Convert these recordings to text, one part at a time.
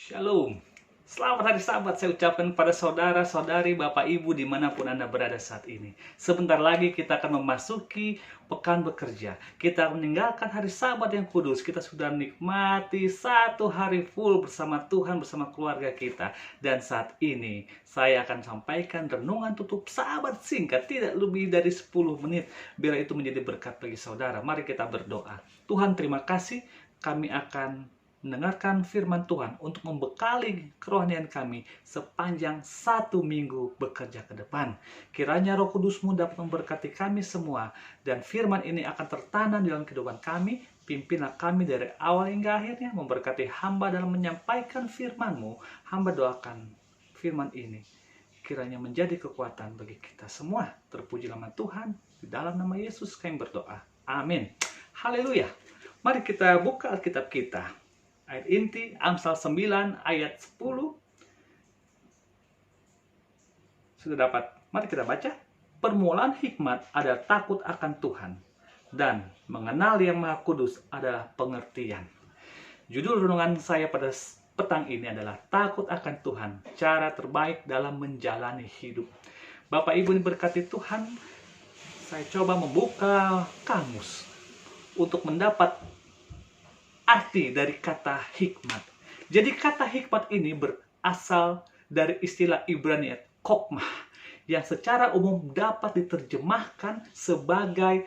Shalom. Selamat hari Sabat saya ucapkan pada saudara-saudari, Bapak Ibu dimanapun Anda berada saat ini. Sebentar lagi kita akan memasuki pekan bekerja. Kita meninggalkan hari Sabat yang kudus. Kita sudah menikmati satu hari full bersama Tuhan, bersama keluarga kita. Dan saat ini saya akan sampaikan renungan tutup Sabat singkat, tidak lebih dari 10 menit. Biar itu menjadi berkat bagi saudara. Mari kita berdoa. Tuhan, terima kasih. Kami akan mendengarkan firman Tuhan untuk membekali kerohanian kami sepanjang 1 minggu bekerja ke depan. Kiranya Roh Kudus-Mu dapat memberkati kami semua, dan firman ini akan tertanam dalam kehidupan kami. Pimpinlah kami dari awal hingga akhirnya, memberkati hamba dalam menyampaikan firman-Mu. Hamba doakan firman ini kiranya menjadi kekuatan bagi kita semua. Terpuji nama Tuhan, di dalam nama Yesus kami berdoa. Amin. Haleluya. Mari kita buka Alkitab kita. Ayat inti Amsal 9 ayat 10. Sudah dapat? Mari kita baca. Permulaan hikmat adalah takut akan Tuhan, dan mengenal Yang Maha Kudus adalah pengertian. Judul renungan saya pada petang ini adalah takut akan Tuhan, cara terbaik dalam menjalani hidup. Bapak Ibu diberkati Tuhan, saya coba membuka kamus untuk mendapat arti dari kata hikmat. Jadi kata hikmat ini berasal dari istilah Ibrani kokmah, yang secara umum dapat diterjemahkan sebagai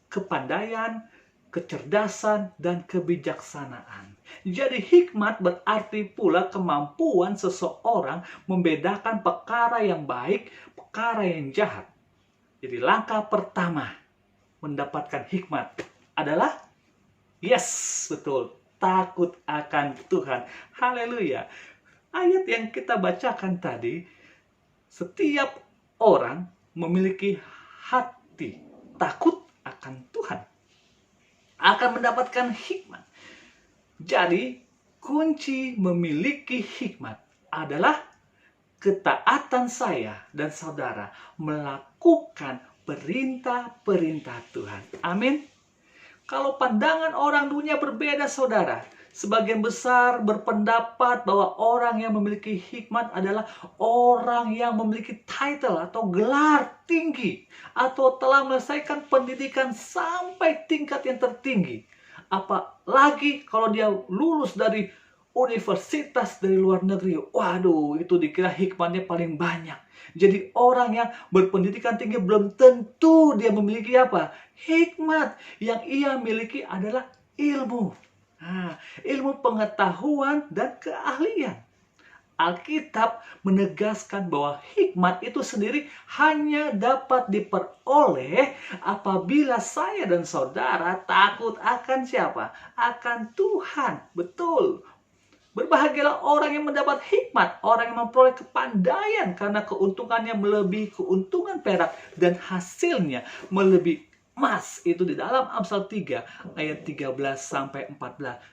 kepandaian, kecerdasan, dan kebijaksanaan. Jadi hikmat berarti pula kemampuan seseorang membedakan perkara yang baik, perkara yang jahat. Jadi langkah pertama mendapatkan hikmat adalah betul, takut akan Tuhan. Haleluya. Ayat yang kita bacakan tadi, setiap orang memiliki hati takut akan Tuhan akan mendapatkan hikmat. Jadi, kunci memiliki hikmat adalah ketaatan saya dan saudara melakukan perintah-perintah Tuhan. Amin. Kalau pandangan orang dunia berbeda, saudara. Sebagian besar berpendapat bahwa orang yang memiliki hikmat adalah orang yang memiliki title atau gelar tinggi, atau telah menyelesaikan pendidikan sampai tingkat yang tertinggi. Apalagi kalau dia lulus dari universitas dari luar negeri. Waduh, itu dikira hikmatnya paling banyak. Jadi orang yang berpendidikan tinggi belum tentu dia memiliki apa? Hikmat. Yang ia miliki adalah ilmu. Ilmu pengetahuan dan keahlian. Alkitab menegaskan bahwa hikmat itu sendiri hanya dapat diperoleh apabila saya dan saudara takut akan siapa? Akan Tuhan. Betul. Berbahagialah orang yang mendapat hikmat, orang yang memperoleh kepandaian, karena keuntungannya melebihi keuntungan perak dan hasilnya melebihi emas. Itu di dalam Amsal 3 ayat 13-14.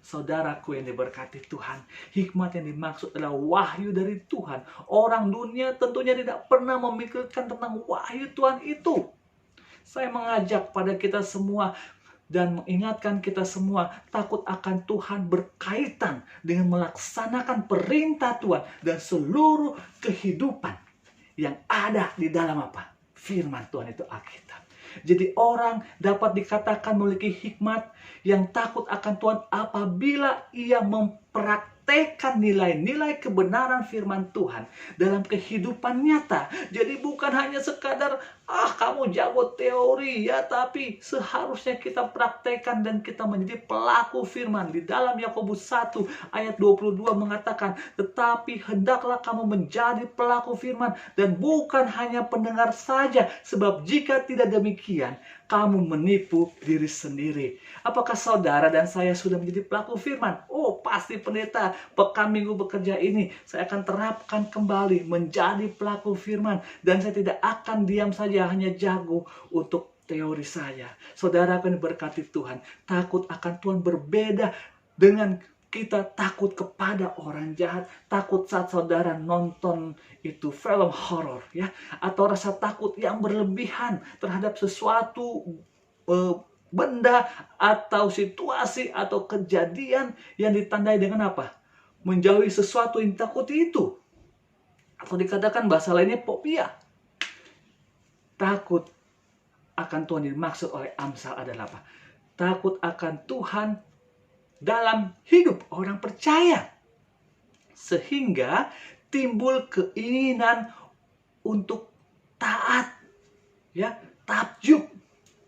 Saudaraku yang diberkati Tuhan, hikmat yang dimaksud adalah wahyu dari Tuhan. Orang dunia tentunya tidak pernah memikirkan tentang wahyu Tuhan itu. Saya mengajak pada kita semua dan mengingatkan kita semua, takut akan Tuhan berkaitan dengan melaksanakan perintah Tuhan dan seluruh kehidupan yang ada di dalam apa? Firman Tuhan itu Alkitab. Jadi orang dapat dikatakan memiliki hikmat yang takut akan Tuhan apabila ia mempraktekkan nilai-nilai kebenaran firman Tuhan dalam kehidupan nyata. Jadi bukan hanya sekadar kamu jago teori ya, tapi seharusnya kita praktekkan dan kita menjadi pelaku firman. Di dalam Yakobus 1 ayat 22 mengatakan, tetapi hendaklah kamu menjadi pelaku firman dan bukan hanya pendengar saja, sebab jika tidak demikian kamu menipu diri sendiri. Apakah saudara dan saya sudah menjadi pelaku firman? Oh, pasti pendeta, pekan minggu bekerja ini saya akan terapkan kembali menjadi pelaku firman, dan saya tidak akan diam saja hanya jago untuk teori saya. Saudara akan diberkati Tuhan. Takut akan Tuhan berbeda dengan kita takut kepada orang jahat, takut saat saudara nonton itu film horor ya, atau rasa takut yang berlebihan terhadap sesuatu benda atau situasi atau kejadian yang ditandai dengan apa? menjauhi sesuatu yang takuti itu. Atau dikatakan bahasa lainnya fobia. Takut akan Tuhan dimaksud oleh Amsal adalah apa? Takut akan Tuhan dalam hidup orang percaya. Sehingga timbul keinginan untuk taat, ya, takjub.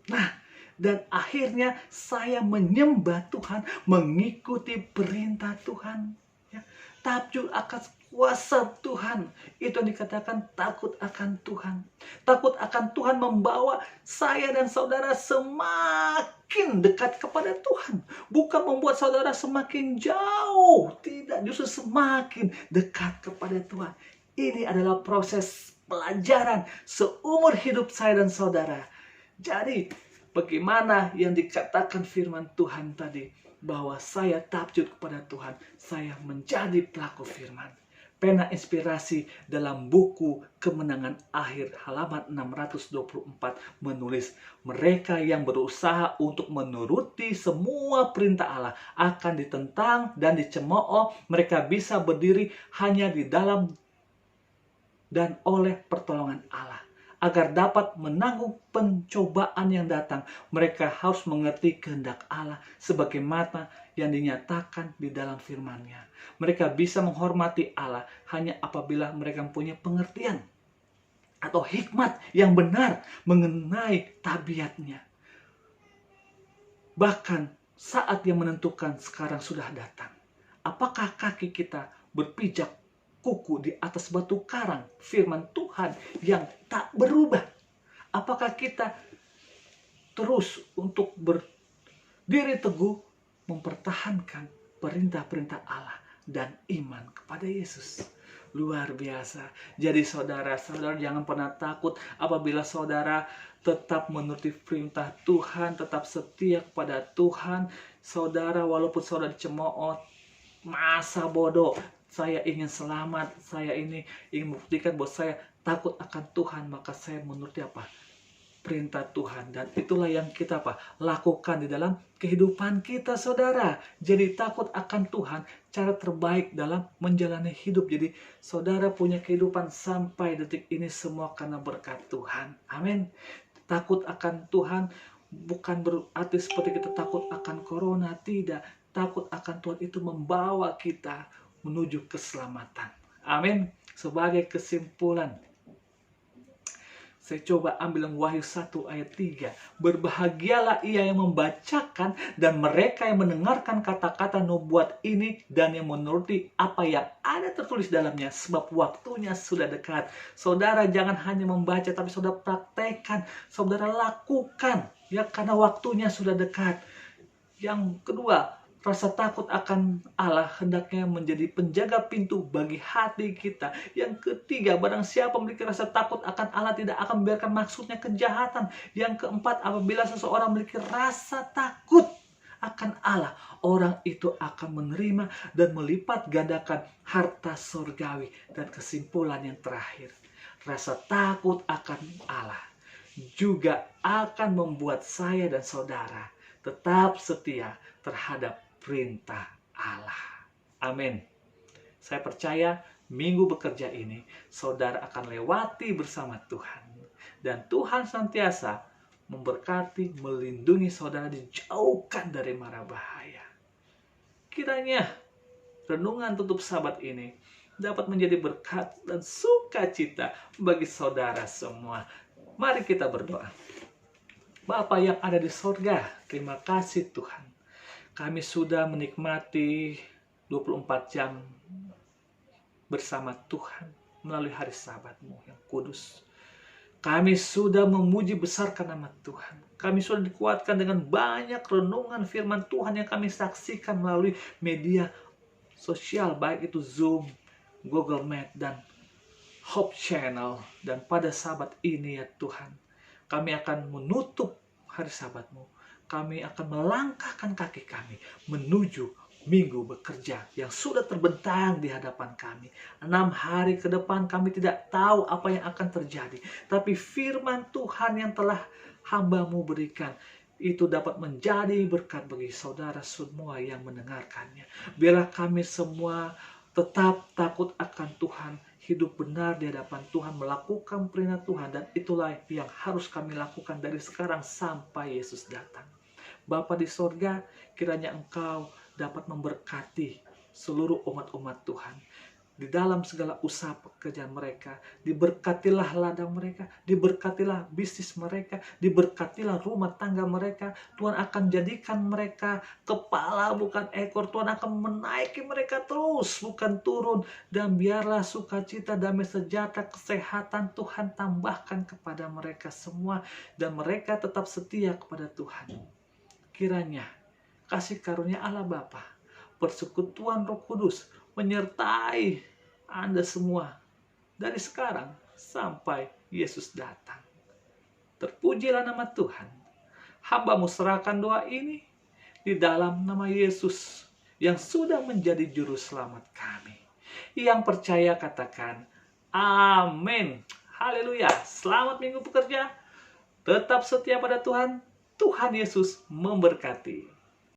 Nah, dan akhirnya saya menyembah Tuhan, mengikuti perintah Tuhan, ya. Takjub akan kuasa Tuhan. Itu yang dikatakan takut akan Tuhan. Takut akan Tuhan membawa saya dan saudara semakin dekat kepada Tuhan. Bukan membuat saudara semakin jauh. Tidak, justru semakin dekat kepada Tuhan. Ini adalah proses pelajaran seumur hidup saya dan saudara. Jadi, bagaimana yang dikatakan firman Tuhan tadi, bahwa saya takjub kepada Tuhan, saya menjadi pelaku firman. Pena inspirasi dalam buku Kemenangan Akhir halaman 624 menulis, mereka yang berusaha untuk menuruti semua perintah Allah akan ditentang dan dicemooh. Mereka bisa berdiri hanya di dalam dan oleh pertolongan Allah. Agar dapat menanggung pencobaan yang datang, mereka harus mengerti kehendak Allah sebagaimana yang dinyatakan di dalam firman-Nya. Mereka bisa menghormati Allah hanya apabila mereka punya pengertian atau hikmat yang benar mengenai tabiatnya. Bahkan saat yang menentukan sekarang sudah datang. Apakah kaki kita berpijak kuku di atas batu karang, firman Tuhan yang tak berubah? Apakah kita terus untuk berdiri teguh mempertahankan perintah-perintah Allah dan iman kepada Yesus? Luar biasa. Jadi saudara jangan pernah takut apabila saudara tetap menuruti perintah Tuhan, tetap setia kepada Tuhan. Saudara, walaupun saudara dicemooh, masa bodoh, saya ingin selamat, saya ini ingin membuktikan bahwa saya takut akan Tuhan, maka saya menuruti apa? Perintah Tuhan. Dan itulah yang kita lakukan di dalam kehidupan kita, saudara. Jadi takut akan Tuhan, cara terbaik dalam menjalani hidup. Jadi saudara punya kehidupan sampai detik ini semua karena berkat Tuhan. Amin. Takut akan Tuhan bukan berarti seperti kita takut akan corona, tidak. Takut akan Tuhan itu membawa kita menuju keselamatan. Amin. Sebagai kesimpulan, saya coba ambil Wahyu 1 ayat 3. Berbahagialah ia yang membacakan dan mereka yang mendengarkan kata-kata nubuat ini dan yang menuruti apa yang ada tertulis dalamnya, sebab waktunya sudah dekat. Saudara jangan hanya membaca, tapi saudara praktekkan, saudara lakukan, ya, karena waktunya sudah dekat. Yang kedua, rasa takut akan Allah hendaknya menjadi penjaga pintu bagi hati kita. Yang ketiga, barang siapa memiliki rasa takut akan Allah tidak akan membiarkan maksudnya kejahatan. Yang keempat, apabila seseorang memiliki rasa takut akan Allah, orang itu akan menerima dan melipat gandakan harta surgawi. Dan kesimpulan yang terakhir, rasa takut akan Allah juga akan membuat saya dan saudara tetap setia terhadap perintah Allah. Amin. Saya percaya minggu bekerja ini saudara akan lewati bersama Tuhan. Dan Tuhan senantiasa memberkati, melindungi saudara, dijauhkan dari mara bahaya. Kiranya renungan tutup Sabat ini dapat menjadi berkat dan sukacita bagi saudara semua. Mari kita berdoa. Bapa yang ada di sorga, terima kasih Tuhan. Kami sudah menikmati 24 jam bersama Tuhan melalui hari Sabat-Mu yang kudus. Kami sudah memuji besarkan nama Tuhan. Kami sudah dikuatkan dengan banyak renungan firman Tuhan yang kami saksikan melalui media sosial, baik itu Zoom, Google Meet, dan Hope Channel. Dan pada Sabat ini ya Tuhan, kami akan menutup hari Sabat-Mu. Kami akan melangkahkan kaki kami menuju minggu bekerja yang sudah terbentang di hadapan kami. 6 hari ke depan kami tidak tahu apa yang akan terjadi. Tapi firman Tuhan yang telah hamba-Mu berikan, itu dapat menjadi berkat bagi saudara semua yang mendengarkannya. Biarlah kami semua tetap takut akan Tuhan, hidup benar di hadapan Tuhan, melakukan perintah Tuhan, dan itulah yang harus kami lakukan dari sekarang sampai Yesus datang. Bapa di sorga, kiranya Engkau dapat memberkati seluruh umat-umat Tuhan. Di dalam segala usaha pekerjaan mereka, diberkatilah ladang mereka, diberkatilah bisnis mereka, diberkatilah rumah tangga mereka. Tuhan akan jadikan mereka kepala bukan ekor. Tuhan akan menaiki mereka terus bukan turun. Dan biarlah sukacita, damai sejahtera, kesehatan Tuhan tambahkan kepada mereka semua. Dan mereka tetap setia kepada Tuhan. Kiranya kasih karunia Allah Bapa, persekutuan Roh Kudus menyertai Anda semua dari sekarang sampai Yesus datang. Terpujilah nama Tuhan. Hamba-Mu serahkan doa ini di dalam nama Yesus yang sudah menjadi juru selamat kami. Yang percaya katakan amin. Haleluya. Selamat minggu pekerja. Tetap setia pada Tuhan. Tuhan Yesus memberkati.